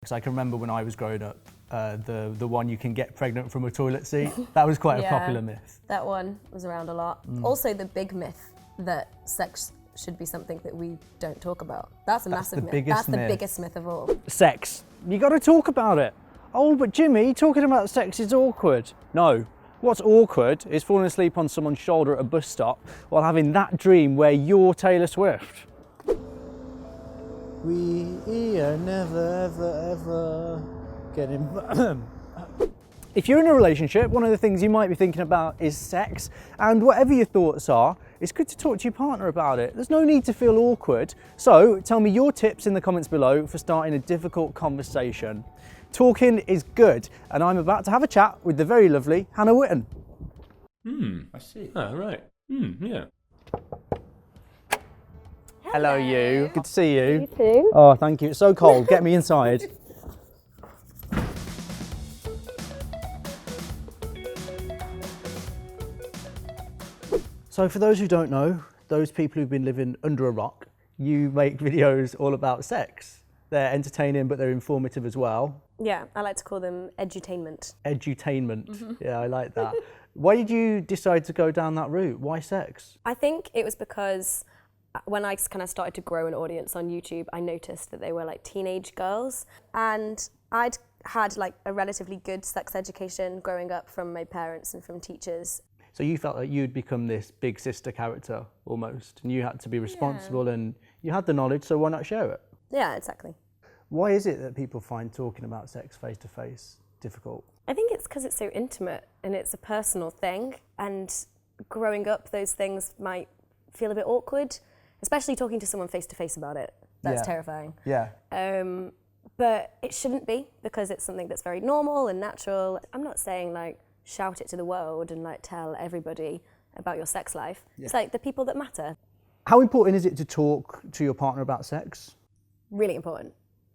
Because I can remember when I was growing up, the one you can get pregnant from a toilet seat, that was quite a popular myth. That one was around a lot. Also the big myth that sex should be something that we don't talk about. That's a massive myth. That's the biggest myth of all. Sex. You got to talk about it. Oh, but Jimmy, talking about sex is awkward. No. What's awkward is falling asleep on someone's shoulder at a bus stop while having that dream where you're Taylor Swift. We are never, ever, ever getting... If you're in a relationship, one of the things you might be thinking about is sex, and whatever your thoughts are, it's good to talk to your partner about it. There's no need to feel awkward. So tell me your tips in the comments below for starting a difficult conversation. Talking is good, and I'm about to have a chat with the very lovely Hannah Witton. I see. Oh, right. Yeah. Hello, you. Good to see you. You too. Oh, thank you. It's so cold. Get me inside. So for those who don't know, those people who've been living under a rock, you make videos all about sex. They're entertaining, but they're informative as well. Yeah, I like to call them edutainment. Edutainment. Yeah, I like that. Why did you decide to go down that route? Why sex? I think it was because when I kind of started to grow an audience on YouTube, I noticed that they were like teenage girls, and I'd had like a relatively good sex education growing up from my parents and from teachers. So you felt like you'd become this big sister character almost, and you had to be responsible and you had the knowledge, so why not share it? Yeah, exactly. Why is it that people find talking about sex face to face difficult? I think it's because it's so intimate and it's a personal thing, and growing up those things might feel a bit awkward, especially talking to someone face to face about it. That's terrifying. Yeah. But it shouldn't be, because it's something that's very normal and natural. I'm not saying like shout it to the world and like tell everybody about your sex life. Yeah. It's like the people that matter. How important is it to talk to your partner about sex? Really important.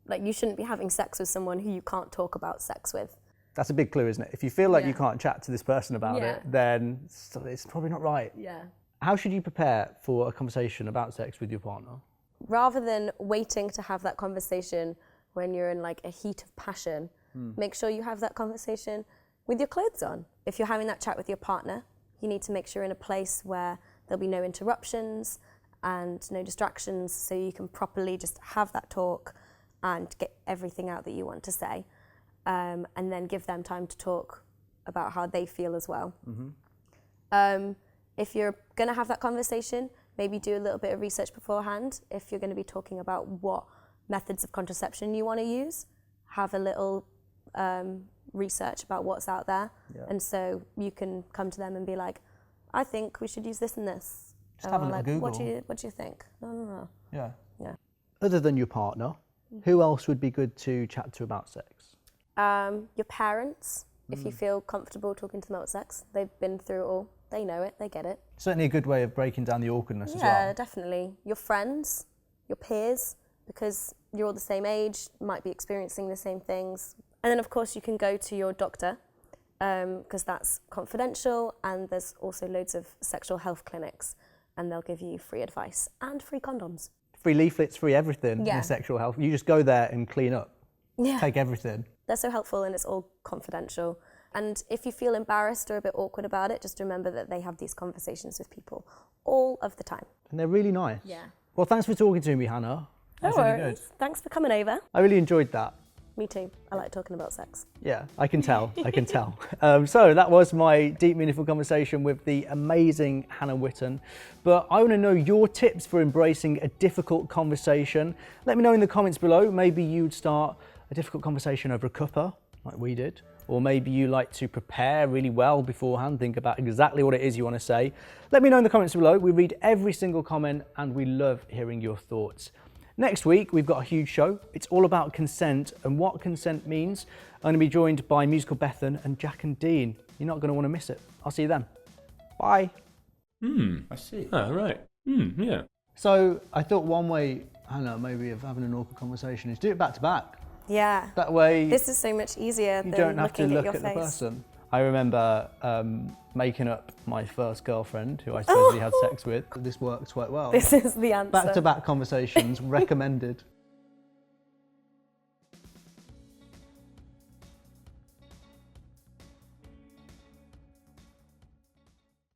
Like, you shouldn't be having sex with someone who you can't talk about sex with. That's a big clue, isn't it? If you feel like you can't chat to this person about it, then it's probably not right. Yeah. How should you prepare for a conversation about sex with your partner? Rather than waiting to have that conversation when you're in like a heat of passion, make sure you have that conversation with your clothes on. If you're having that chat with your partner, you need to make sure you're in a place where there'll be no interruptions and no distractions, so you can properly just have that talk and get everything out that you want to say, and then give them time to talk about how they feel as well. If you're going to have that conversation, maybe do a little bit of research beforehand. If you're going to be talking about what methods of contraception you want to use, have a little research about what's out there, and so you can come to them and be like, I think we should use this and this. Just have a little like, Google. What do you think? No. Yeah. Yeah. Other than your partner, who else would be good to chat to about sex? Your parents, if you feel comfortable talking to them about sex. They've been through it all. They know it, they get it. Certainly a good way of breaking down the awkwardness as well. Yeah, definitely. Your friends, your peers, because you're all the same age, might be experiencing the same things. And then of course you can go to your doctor, because that's confidential, and there's also loads of sexual health clinics, and they'll give you free advice and free condoms. Free leaflets, free everything in sexual health. You just go there and clean up. Yeah. Take everything. They're so helpful, and it's all confidential. And if you feel embarrassed or a bit awkward about it, just remember that they have these conversations with people all of the time. And they're really nice. Yeah. Well, thanks for talking to me, Hannah. That's really good. Thanks for coming over. I really enjoyed that. Me too. I like talking about sex. Yeah, I can tell. I can tell. So that was my deep, meaningful conversation with the amazing Hannah Witton. But I want to know your tips for embracing a difficult conversation. Let me know in the comments below. Maybe you'd start a difficult conversation over a cuppa, like we did. Or maybe you like to prepare really well beforehand, think about exactly what it is you want to say. Let me know in the comments below. We read every single comment and we love hearing your thoughts. Next week, we've got a huge show. It's all about consent and what consent means. I'm going to be joined by musical Bethan and Jack and Dean. You're not going to want to miss it. I'll see you then. Bye. I see. Oh, right. Yeah. So I thought one way, Hannah, maybe of having an awkward conversation is do it back to back. Yeah. That way This is so much easier you than don't have to looking look at at your the face. person. I remember making up my first girlfriend, who I supposedly had sex with. This works quite well. This is the answer. Back-to-back conversations recommended.